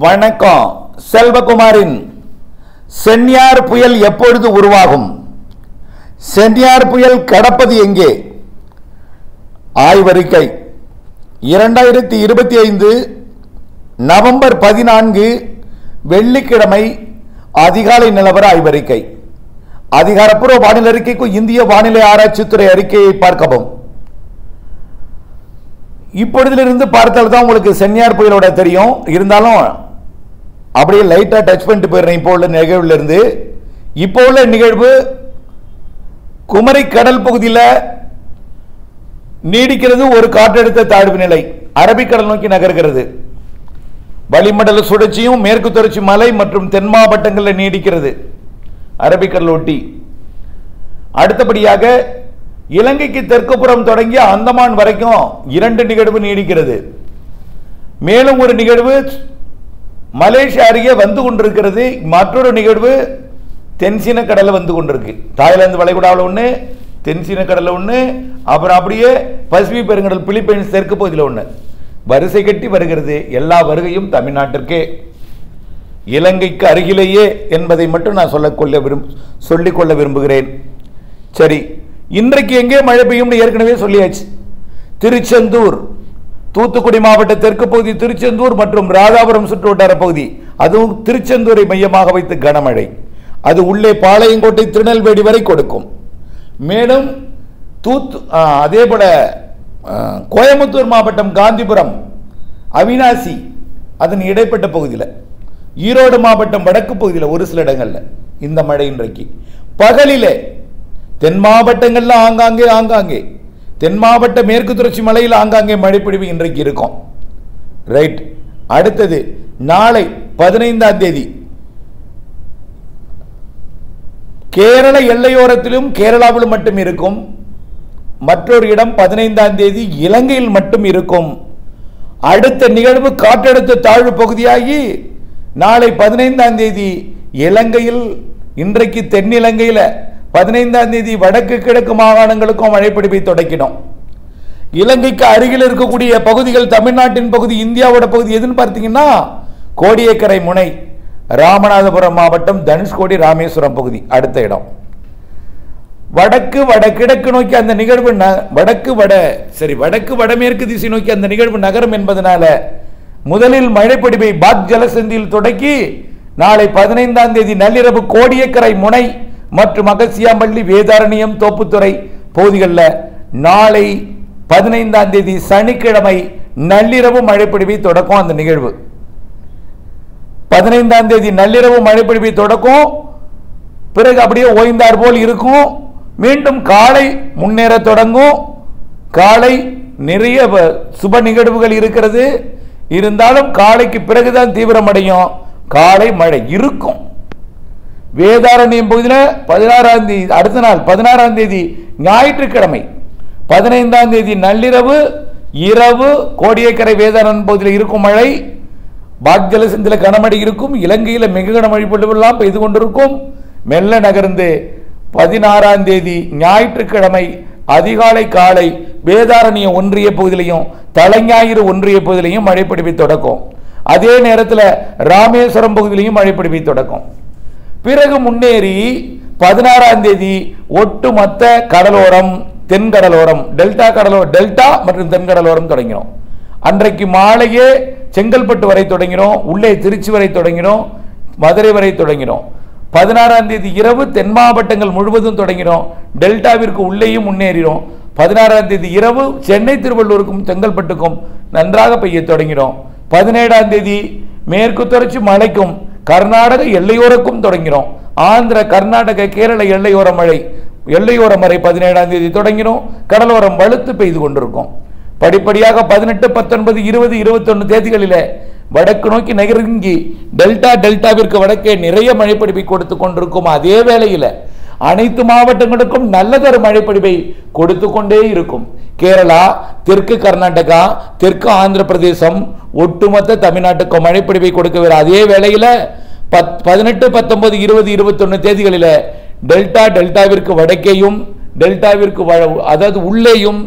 வணக்கம். செல்வகுமாரின் சென்யார் புயல் எப்பொழுது உருவாகும்? சென்யார் புயல் கடப்பது எங்கே? ஆய்வறிக்கை 2025 நவம்பர் 14 வெள்ளிக்கிழமை அதிகாலை நிலவர ஆய்வறிக்கை. அதிகாரப்பூர்வ வானிலை அறிக்கைக்கு இந்திய வானிலை ஆராய்ச்சித்துறை அறிக்கையை பார்க்கவும். இப்பொழுதிலிருந்து பார்த்தால் தான் உங்களுக்கு சென்யார் புயலோட தெரியும். இருந்தாலும் அப்படியே லைட்டா டச் பண்ணிட்டு போயிடுறேன். இப்போ உள்ள நிகழ்வுல இருந்து இப்போ உள்ள நிகழ்வு குமரி கடல் பகுதியில் நீடிக்கிறது. ஒரு காற்றழுத்த தாழ்வு நிலை அரபிக்கடல் நோக்கி நகர்கிறது. வளிமண்டல சுழற்சியும் மேற்கு தொடர்ச்சி மலை மற்றும் தென் மாவட்டங்களில் நீடிக்கிறது அரபிக்கடல் ஒட்டி. அடுத்தபடியாக இலங்கைக்கு தெற்கு புறம் தொடங்கி அந்தமான் வரைக்கும் 2 நிகழ்வு நீடிக்கிறது. மேலும் ஒரு நிகழ்வு மலேசியா அருகே வந்து கொண்டிருக்கிறது. மற்றொரு நிகழ்வு தென்சீன கடலில் வந்து கொண்டிருக்கு. தாய்லாந்து வளைகுடாவில் ஒன்று, தென்சீன கடலில் ஒன்று, அப்புறம் அப்படியே பசிபிக் பெருங்கடல் பிலிப்பைன்ஸ் தெற்கு பகுதியில் ஒன்று வரிசை கட்டி வருகிறது. எல்லா வருகையும் தமிழ்நாட்டிற்கே, இலங்கைக்கு அருகிலேயே என்பதை மட்டும் நான் சொல்லிக்கொள்ள விரும்புகிறேன். சரி, இன்றைக்கு எங்கே மழை பெய்யும் ஏற்கனவே சொல்லியாச்சு. திருச்செந்தூர், தூத்துக்குடி மாவட்ட தெற்கு பகுதி திருச்செந்தூர் மற்றும் ராதாபுரம் சுற்றுவட்டார பகுதி, அதுவும் திருச்செந்தூரை மையமாக வைத்து கனமழை. அது உள்ளே பாளையங்கோட்டை திருநெல்வேலி வரை கொடுக்கும். மேலும் அதே போல கோயம்புத்தூர் மாவட்டம் காந்திபுரம், அவினாசி அதன் இடைப்பட்ட பகுதியில், ஈரோடு மாவட்டம் வடக்கு பகுதியில் ஒரு சில இடங்கள்ல இந்த மழை இன்றைக்கு பகலிலே தென் மாவட்டங்கள்ல ஆங்காங்கே தென் மாவட்ட மேற்கு தொடர்ச்சி மலையில் ஆங்காங்கே மழை பொழிவு இன்றைக்கு இருக்கும். ரைட். அடுத்தது நாளை 15ஆம் தேதி கேரள எல்லையோரத்திலும் கேரளாவிலும் மட்டும் இருக்கும். மற்றொரு இடம் 15ஆம் தேதி இலங்கையில் மட்டும் இருக்கும். அடுத்த நிகழ்வு காற்றழுத்த தாழ்வு பகுதியாகி நாளை 15ஆம் தேதி இலங்கையில், இன்றைக்கு தென்னிலங்கையில் 15ஆம் தேதி வடக்கு கிழக்கு மாகாணங்களுக்கும் மழைப்பிடிப்பை தொடக்கினோம். இலங்கைக்கு அருகில் இருக்கக்கூடிய பகுதிகள், தமிழ்நாட்டின் பகுதி, இந்தியாவோட பகுதி எதுன்னு பார்த்தீங்கன்னா கோடியக்கரை முனை, ராமநாதபுரம் மாவட்டம், தனுஷ்கோடி, ராமேஸ்வரம் பகுதி அடுத்த இடம். வடக்கு வடகிழக்கு நோக்கி அந்த நிகழ்வு வடக்கு வடமேற்கு திசை நோக்கி அந்த நிகழ்வு நகரும் என்பதனால முதலில் மழைப்பிடிப்பை பாக் ஜலசந்தியில் தொடக்கி நாளை 15ஆம் தேதி நள்ளிரவு கோடியக்கரை முனை மற்றும் அகசியாம்பள்ளி, வேதாரண்யம், தோப்புத்துறை பகுதிகளில் நாளை 15ஆம் தேதி சனிக்கிழமை நள்ளிரவு மழைப்பிடிப்பை தொடக்கும். அந்த நிகழ்வு 15ஆம் தேதி நள்ளிரவு மழைப்பிடிப்பை தொடக்கும். பிறகு அப்படியே ஓய்ந்தார் போல் இருக்கும். மீண்டும் காலை முன்னேற தொடங்கும். காலை நிறைய சுப நிகழ்வுகள் இருக்கிறது. இருந்தாலும் காலைக்கு பிறகுதான் தீவிரமடையும். காலை மழை இருக்கும். வேதாரண்யம் பகுதியில் 16ஆம் தேதி, அடுத்த நாள் 16ஆம் தேதி ஞாயிற்றுக்கிழமை 15ஆம் தேதி நள்ளிரவு இரவு கோடியக்கரை வேதாரண்யம் பகுதியில் இருக்கும் மழை. பாக்ஜலசந்தியில் கனமழை இருக்கும். இலங்கையில் மிக கனமழை பொழிவெல்லாம் பெய்து கொண்டிருக்கும். மெல்ல நகர்ந்து 16ஆம் தேதி ஞாயிற்றுக்கிழமை அதிகாலை காலை வேதாரண்ய ஒன்றிய பகுதியிலையும் தலைஞாயிறு ஒன்றிய பகுதியிலையும் மழைப்பிடிப்பை தொடக்கும். அதே நேரத்தில் ராமேஸ்வரம் பகுதியிலையும் மழைப்பிடிப்பை தொடக்கும். பிறகு முன்னேறி 16ஆம் தேதி ஒட்டுமொத்த கடலோரம், தென்கடலோரம், டெல்டா மற்றும் தென்கடலோரம் தொடங்கினோம். அன்றைக்கு மாலையே செங்கல்பட்டு வரை தொடங்கினோம். உள்ளே திருச்சி வரை தொடங்கினோம். மதுரை வரை தொடங்கினோம். 16ஆம் தேதி இரவு தென் மாவட்டங்கள் முழுவதும் தொடங்கினோம். டெல்டாவிற்கு உள்ளேயும் முன்னேறினோம். 16ஆம் தேதி இரவு சென்னை, திருவள்ளூருக்கும் செங்கல்பட்டுக்கும் நன்றாக பெய்ய தொடங்கினோம். 17ஆம் தேதி மேற்கு தொடர்ச்சி மலைக்கும் கர்நாடக எல்லையோரக்கும் தொடங்கினோம். ஆந்திர, கர்நாடக, கேரள எல்லையோர மழை, எல்லையோர மழை 17ஆம் தேதி தொடங்கினோம். கடலோரம் வலுத்து பெய்து கொண்டிருக்கும். படிப்படியாக 18, 19, 20, 21 தேதிகளில் வடக்கு நோக்கி நகர்ங்கி டெல்டாவிற்கு வடக்கே நிறைய மழைப்பிடிப்பை கொடுத்து கொண்டிருக்கும். அதே வேளையில் அனைத்து மாவட்டங்களுக்கும் நல்லதொரு மழைப்பிடிப்பை கொடுத்து கொண்டே இருக்கும். கேரளா, தெற்கு கர்நாடகா, தெற்கு ஆந்திர பிரதேசம், ஒட்டுமொத்த தமிழ்நாட்டுக்கும் மழைப்பிடிப்பை கொடுக்க. அதே வேளையில் 18, 19, 20, 21 தேதிகளில் டெல்டாவிற்கு வடக்கேயும் டெல்டாவிற்கு அதாவது உள்ளேயும்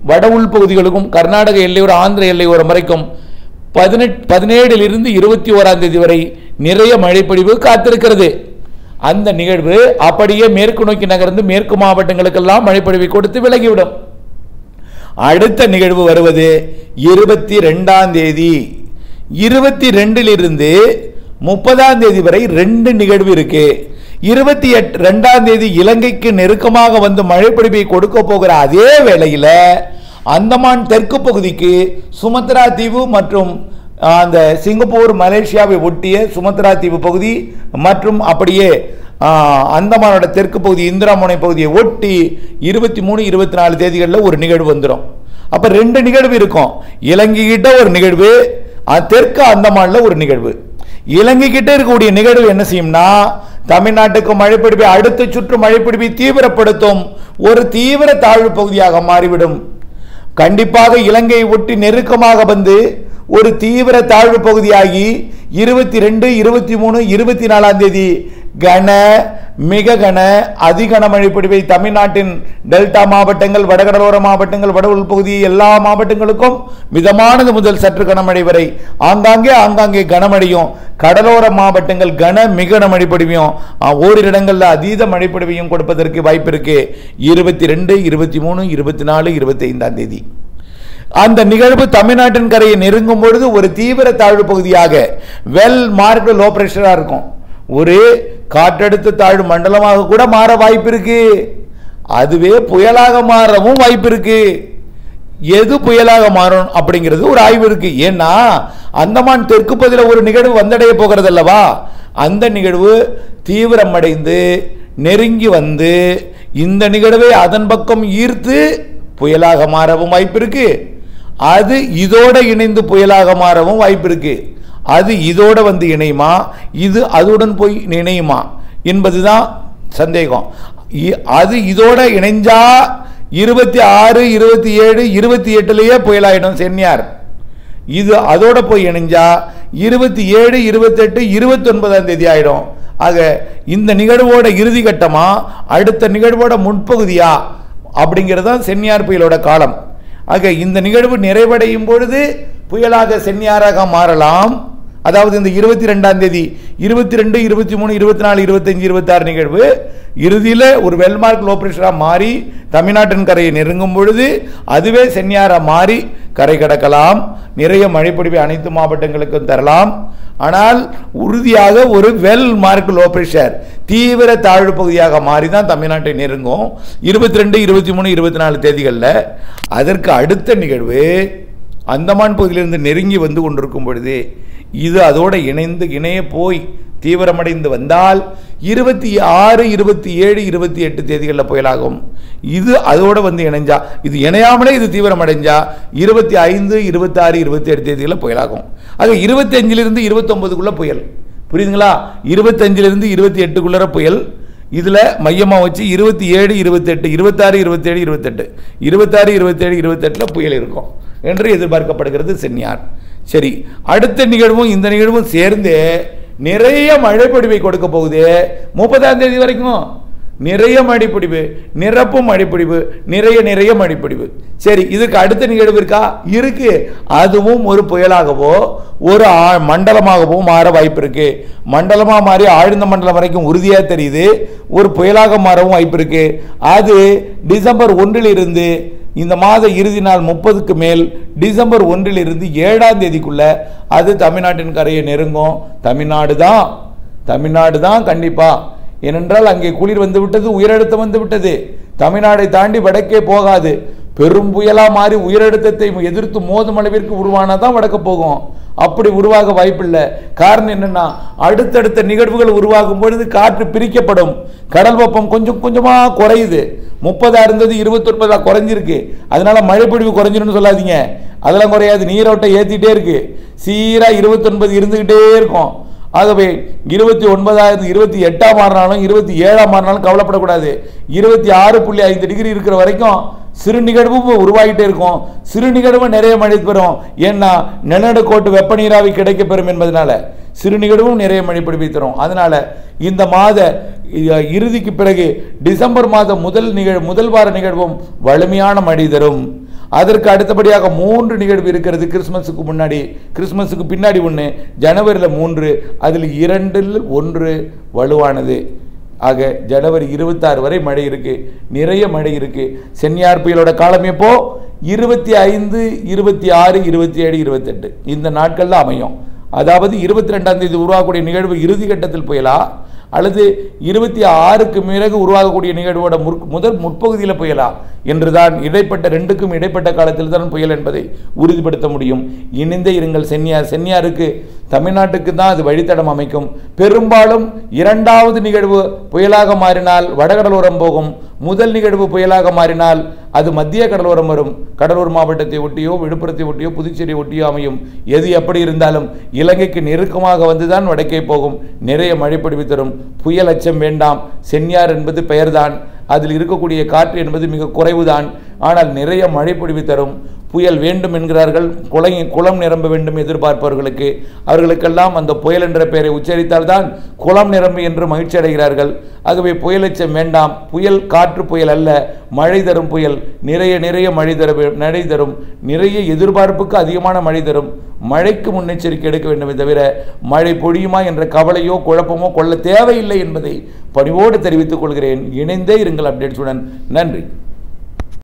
வட உள் பகுதிகளுக்கும் கர்நாடக எல்லையோர, ஆந்திர எல்லையோரம் வரைக்கும் 17 21 வரை நிறைய மழைப்பொழிவு காத்திருக்கிறது. அந்த நிகழ்வு அப்படியே மேற்கு நோக்கி நகர்ந்து மேற்கு மாவட்டங்களுக்கெல்லாம் மழைப்பொழிவை கொடுத்து விலகிவிடும். அடுத்த நிகழ்வு வருவது 22 22 30 வரை 2 நிகழ்வு இருக்கு. 22 இலங்கைக்கு நெருக்கமாக வந்து மழைப்பொழிவை கொடுக்க போகிற அதே வேளையில் அந்தமான் தெற்கு பகுதிக்கு சுமத்ரா தீவு மற்றும் அந்த சிங்கப்பூர் மலேசியாவை ஒட்டிய சுமத்ரா தீவு பகுதி மற்றும் அப்படியே அந்தமானோட தெற்கு பகுதி இந்திராமுனை பகுதியை ஒட்டி 23 24 தேதிகளில் ஒரு நிகழ்வு வந்துடும். அப்ப 2 நிகழ்வு இருக்கும். இலங்கை கிட்ட ஒரு நிகழ்வு, தெற்கு அந்தமான்ல ஒரு நிகழ்வு. இலங்கை கிட்ட இருக்கக்கூடிய நிகழ்வு என்ன செய்யும்னா தமிழ்நாட்டுக்கு மழைப்பிடிப்பை அடுத்த சுற்று மழைப்பிடிப்பை தீவிரப்படுத்தும் ஒரு தீவிர தாழ்வு பகுதியாக மாறிவிடும். கண்டிப்பாக இலங்கையை ஒட்டி நெருக்கமாக வந்து ஒரு தீவிர தாழ்வு பகுதியாகி 22 23 24 தேதி கன மிக கன அதிகன மழைப்பிடிப்பை தமிழ்நாட்டின் டெல்டா மாவட்டங்கள் வடகடலோர மாவட்டங்கள் வட உள்பகுதி எல்லா மாவட்டங்களுக்கும் மிதமானது முதல் சற்று கனமழை வரை ஆங்காங்கே கனமழையும் கடலோர மாவட்டங்கள் கன மிக கனமழைப்பொழிவையும் ஓரிரு இடங்களில் அதீத மழைப்பொழிவையும் கொடுப்பதற்கு வாய்ப்பு இருக்கு. 22 23 24 25 தேதி அந்த நிகழ்வு தமிழ்நாட்டின் கரையை நெருங்கும் பொழுது ஒரு தீவிர தாழ்வு பகுதியாக வெல் மார்க்டு லோ பிரஷரா இருக்கும். ஒரு காற்றழுத்த தாழ்வு மண்டலமாக கூட மாற வாய்ப்பு இருக்கு. அதுவே புயலாக மாறவும் வாய்ப்பு இருக்கு. எது புயலாக மாறும் அப்படிங்கிறது ஒரு ஆய்வு இருக்கு. ஏன்னா அந்தமான் தெற்கு பகுதியில் ஒரு நிகழ்வு வந்தடைய போகிறது அல்லவா, அந்த நிகழ்வு தீவிரமடைந்து நெருங்கி வந்து இந்த நிகழ்வை அதன் பக்கம் ஈர்த்து புயலாக மாறவும் வாய்ப்பு இருக்கு. அது இதோட இணைந்து புயலாக மாறவும் வாய்ப்பு இருக்கு. அது இதோட வந்து இணையுமா, இது அதுடன் போய் இணையுமா என்பதுதான் சந்தேகம். அது இதோட இணைஞ்சா 26 27 28லயே புயலாயிடும் சென்னியார். இது அதோட போய் இணைஞ்சா 27 28 29 தேதி ஆயிடும். ஆக இந்த நிகழ்வோட இறுதி கட்டமா அடுத்த நிகழ்வோட முன்பகுதியா அப்படிங்கிறதான் சென்னியார் புயலோட காலம். ஆக இந்த நிகழ்வு நிறைவடையும் பொழுது புயலாக சென்னியாராக மாறலாம். அதாவது இந்த 22 தேதி 22 23 24 25 26 நிகழ்வு இறுதியில் ஒரு வெல்மார்க் லோ பிரஷரா மாறி தமிழ்நாட்டின் கரையை நெருங்கும் பொழுது அதுவே சென்னியாரா மாறி கரை கடக்கலாம். நிறைய மழைப்பொழிவை அனைத்து மாவட்டங்களுக்கும் தரலாம். ஆனால் உறுதியாக ஒரு வெல் மார்க் லோ பிரஷர் தீவிர தாழ்வு பகுதியாக மாறி தான் தமிழ்நாட்டை நெருங்கும் 22 23 24 தேதிகளில். அதற்கு அடுத்த நிகழ்வு அந்தமான் பகுதியிலிருந்து நெருங்கி வந்து கொண்டிருக்கும் பொழுது இது அதோட இணைய போய் தீவிரமடைந்து வந்தால் 26 27 28 தேதிகளில் புயலாகும். இது அதோட வந்து இணைஞ்சா, இது இணையாமலே இது தீவிரமடைஞ்சா 25 26 27 தேதிகளில் புயலாகும். ஆக 25 29 புயல், புரியுதுங்களா? 25 28 புயல். இதுல மையமா வச்சு 27 28 26 27 28 26 27 28 புயல் இருக்கும் என்று எதிர்பார்க்கப்படுகிறது சென்னியார். சரி, அடுத்த நிகழ்வும் இந்த நிகழ்வும் சேர்ந்து நிறைய மழைப்பொழிவை கொடுக்க போகுது. 30 தேதி வரைக்கும் நிறைய மழைப்பொழிவு, நிரப்பும் மழைப்பொழிவு, நிறைய மழைப்பொழிவு. சரி, இதுக்கு அடுத்த நிகழ்வு இருக்கா? இருக்கு. அதுவும் ஒரு புயலாகவோ ஒரு மண்டலமாகவோ மாற வாய்ப்பு இருக்கு. மண்டலமா மாறி ஆழ்ந்த மண்டலம் வரைக்கும் உறுதியா தெரியுது. ஒரு புயலாக மாறவும் வாய்ப்பு இருக்கு. அது டிசம்பர் 1 இந்த மாத இறுதி நாள் 30க்கு மேல் டிசம்பர் 1 7 தேதிக்குள்ள அது தமிழ்நாட்டின் கரையை நெருங்கும். தமிழ்நாடு தான் கண்டிப்பா. ஏனென்றால் அங்கே குளிர் வந்து விட்டது, உயரழுத்தம் வந்து விட்டது. தமிழ்நாடை தாண்டி வடக்கே போகாது. பெரும் புயலா மாறி உயரழுத்தத்தை எதிர்த்து மோதும் அளவிற்கு உருவானாதான் வடக்க போகும். அப்படி உருவாக வாய்ப்பில்லை. காரணம் என்னன்னா, அடுத்தடுத்த நிகழ்வுகள் உருவாகும் பொழுது காற்று பிரிக்கப்படும். கடல் வெப்பம் கொஞ்சம் கொஞ்சமா குறையுது. 30 இருந்தது 29 குறைஞ்சிருக்கு. அதனால மழைப்பொழிவு குறைஞ்சிருன்னு சொல்லாதீங்க. அதெல்லாம் குறையாது. நீரோட்டம் ஏத்திட்டே இருக்கு. சீரா 29 இருந்துகிட்டே இருக்கும். ஆகவே 29 28 மாறினாலும் 27 மாறினாலும் கவலைப்படக்கூடாது. 26.5 டிகிரி இருக்கிற வரைக்கும் சிறு நிகழ்வும் உருவாகிட்டே இருக்கும். சிறு நிகழ்வு நிறைய மழை பெறும். ஏன்னா நிலநடுக்கோட்டு வெப்பநீராவி கிடைக்க பெறும் என்பதனால சிறு நிகழ்வும் நிறைய மழை பொழிவை தரும். அதனால இந்த மாத இறுதிக்கு பிறகு டிசம்பர் மாத முதல் வார நிகழ்வும் வலிமையான மழை தரும். அதற்கு அடுத்தபடியாக 3 நிகழ்வு இருக்கிறது. கிறிஸ்மஸுக்கு முன்னாடி, கிறிஸ்மஸுக்கு பின்னாடி 1, ஜனவரியில் 3, அதில் 2ல் 1 வலுவானது. ஆக ஜனவரி 26 வரை மழை இருக்கு, நிறைய மழை இருக்கு. சென்னியார் புயலோட காலம் எப்போ? 25, 26, 27, 28 இந்த நாட்கள்ல அமையும். அதாவது 22ஆம் தேதி உருவாகக்கூடிய நிகழ்வு இறுதி கட்டத்தில் புயலா, அல்லது 26க்கு பிறகு உருவாகக்கூடிய நிகழ்வோட முதல் முற்பகுதியில் புயலா என்றுதான் இடைப்பட்ட 2க்கும் இடைப்பட்ட காலத்தில் தான் புயல் என்பதை உறுதிப்படுத்த முடியும். இணைந்தே இருங்கள். சென்னியாருக்கு தமிழ்நாட்டுக்கு தான் அது வழித்தடம் அமைக்கும். பெரும்பாலும் 2வது நிகழ்வு புயலாக மாறினால் வடகடலோரம் போகும். முதல் நிகழ்வு புயலாக மாறினால் அது மத்திய கடலோரம் வரும். கடலூர் மாவட்டத்தை ஒட்டியோ, விழுப்புரத்தை ஒட்டியோ, புதுச்சேரி ஒட்டியோ அமையும். எது எப்படி இருந்தாலும் இலங்கைக்கு நெருக்கமாக வந்துதான் வடக்கே போகும். நிறைய மழைப்பொழிவு தரும். புயல் அச்சம் வேண்டாம். சென்னியார் என்பது பெயர்தான், அதில் இருக்கக்கூடிய காற்று என்பது மிக குறைவுதான். ஆனால் நிறைய மழைப்பொழிவு தரும். புயல் வேண்டும் என்கிறார்கள். குளம் நிரம்ப வேண்டும் எதிர்பார்ப்பவர்களுக்கு, அவர்களுக்கெல்லாம் அந்த புயல் என்ற பெயரை உச்சரித்தால்தான் குளம் நிரம்பு என்று மகிழ்ச்சி அடைகிறார்கள். ஆகவே புயல் அச்சம் வேண்டாம். புயல் காற்று புயல் அல்ல, மழை தரும் புயல். நிறைய மழை தரும். நிறைய எதிர்பார்ப்புக்கு அதிகமான மழை தரும். மழைக்கு முன்னெச்சரிக்கை எடுக்க வேண்டுமே தவிர மழை பொழியுமா என்ற கவலையோ குழப்பமோ கொள்ள தேவையில்லை என்பதை பணிவோடு தெரிவித்துக் கொள்கிறேன். இணைந்தே இருங்கள் அப்டேட்ஸுடன். நன்றி.